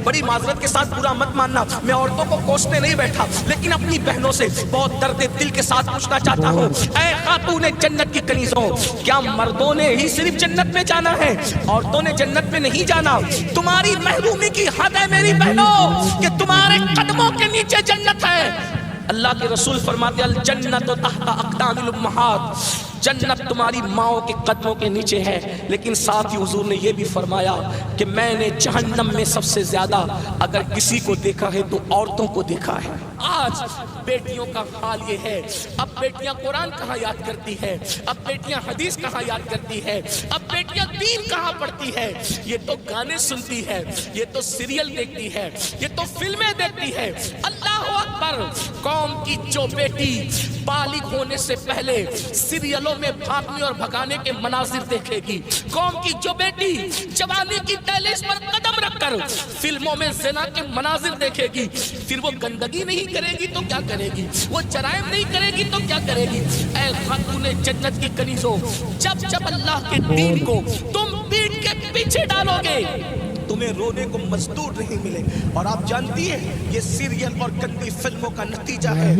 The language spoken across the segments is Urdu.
بڑی معذرت کے ساتھ برا مت ماننا، میں عورتوں کو کوسنے نہیں بیٹھا، لیکن اپنی بہنوں سے بہت درد دل کے ساتھ پوچھنا چاہتا ہوں، اے خاتون جنت کی کنیزوں، کیا مردوں نے ہی صرف جنت میں جانا ہے؟ عورتوں نے جنت میں نہیں جانا۔ تمہاری محرومی کی حد ہے میری بہنوں کہ تمہارے قدموں کے نیچے جنت ہے۔ اللہ کے رسول فرماتے ہیں الجنت تحت اقدام الامہات، جنت تمہاری ماؤں کے قدموں کے نیچے ہے، لیکن ساتھ ہی حضور نے یہ بھی فرمایا کہ میں نے جہنم میں سب سے زیادہ اگر کسی کو دیکھا ہے تو عورتوں کو دیکھا ہے۔ آج بیٹیوں کا حال یہ ہے، اب بیٹیاں قرآن کہاں یاد کرتی ہے، اب بیٹیاں حدیث کہاں یاد کرتی ہے، اب بیٹیاں دین کہاں پڑھتی ہے؟ یہ تو گانے سنتی ہے، یہ تو سیریل دیکھتی ہے، یہ تو فلمیں دیکھتی ہے۔ اللہ اکبر! قوم کی جو بیٹی بالغ ہونے سے پہلے سیریلوں میں بھاگنے اور بھگانے کے مناظر دیکھے گی، قوم کی جو بیٹی جوانی کی دہلیز پر قدم رکھ کر فلموں میں زنا کے مناظر دیکھے گی، پھر وہ گندگی نہیں کرے گی تو کیا کرے گی؟ وہ جرائم نہیں کرے گی تو کیا کرے گی؟ اے خاتون جنت کی کنیزوں، جب جب اللہ کے دین کو تم پیٹ کے پیچھے ڈالو گے تمہیں رونے کو مزدور نہیں ملے۔ اور آپ جانتی ہیں یہ سیریل اور گندی فلموں کا نتیجہ ہے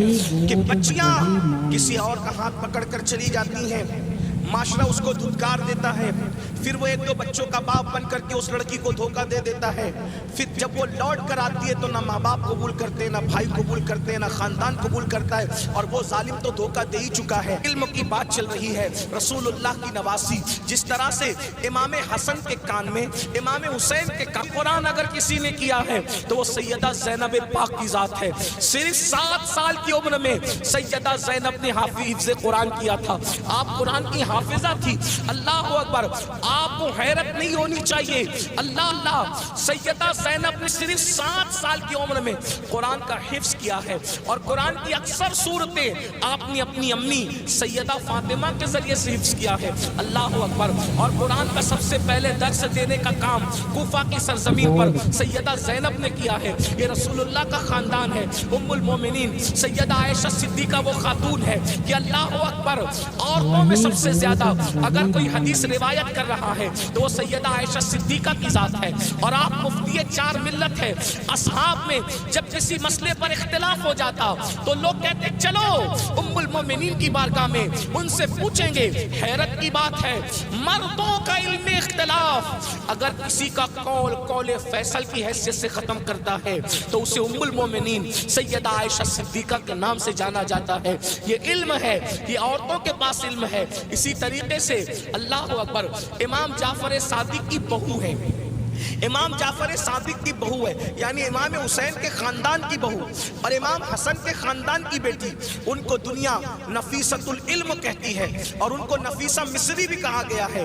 کہ بچیاں کسی اور کا ہاتھ پکڑ کر چلی جاتی ہیں، معاشرہ اس کو دھتکار دیتا ہے، پھر وہ ایک دو بچوں کا باپ بن کر کے اس لڑکی کو دھوکہ دے دیتا ہے، پھر جب وہ لوٹ کر آتی ہے تو نہ ماں باپ قبول کرتے، نہ بھائی قبول کرتے، نہ خاندان قبول کرتا ہے، اور وہ ظالم تو دھوکہ دے ہی چکا ہے۔ علم کی بات چل رہی ہے، رسول اللہ کی نواسی، جس طرح سے امام حسن کے کان میں، امام حسین کے کان قرآن اگر کسی نے کیا ہے تو وہ سیدہ زینب پاک کی ذات ہے۔ صرف 7 سال کی عمر میں سیدہ زینب نے حافظ قرآن کیا تھا، آپ قرآن کی حافظہ تھی۔ اللہ اکبر! آپ کو حیرت نہیں ہونی چاہیے، اللہ سیدہ زینب نے صرف 7 سال کی عمر میں قرآن کا حفظ کیا ہے، اور قرآن کی اکثر صورتیں آپ نے اپنی امی سیدہ فاطمہ کے ذریعے سے حفظ کیا ہے۔ اللہ اکبر! اور قرآن کا سب سے پہلے درس دینے کا کام کوفہ کی سرزمین پر سیدہ زینب نے کیا ہے۔ یہ رسول اللہ کا خاندان ہے۔ ام المومنین سیدہ عائشہ صدیقہ وہ خاتون ہے کہ اللہ اکبر! عورتوں میں سب سے زیادہ اگر کوئی حدیث روایت کر رہا ہے تو وہ سیدہ عائشہ صدیقہ کی ذات ہے، اور آپ مفتی 4 ملت ہے۔ اصحاب میں جب کسی مسئلے پر اختلاف ہو جاتا تو لوگ کہتے چلو ام المومنین کی بارگاہ میں ان سے پوچھیں گے۔ حیرت کی بات ہے، مردوں کا علم اختلاف اگر کسی کا قول فیصل کی حیثیت سے ختم کرتا ہے تو اسے ام المومنین سیدہ عائشہ صدیقہ کے نام سے جانا جاتا ہے۔ یہ علم ہے، یہ عورتوں کے پاس علم ہے۔ اسی طریقے سے اللہ اکبر! امام جعفر صادق کی بہو ہے، امام جعفر صادق کی بہو ہے، یعنی امام حسین کے خاندان کی بہو، اور امام حسن کے خاندان کی بیٹی۔ ان کو دنیا نفیسۃ العلم کہتی ہے، اور ان کو نفیسہ مصری بھی کہا گیا ہے۔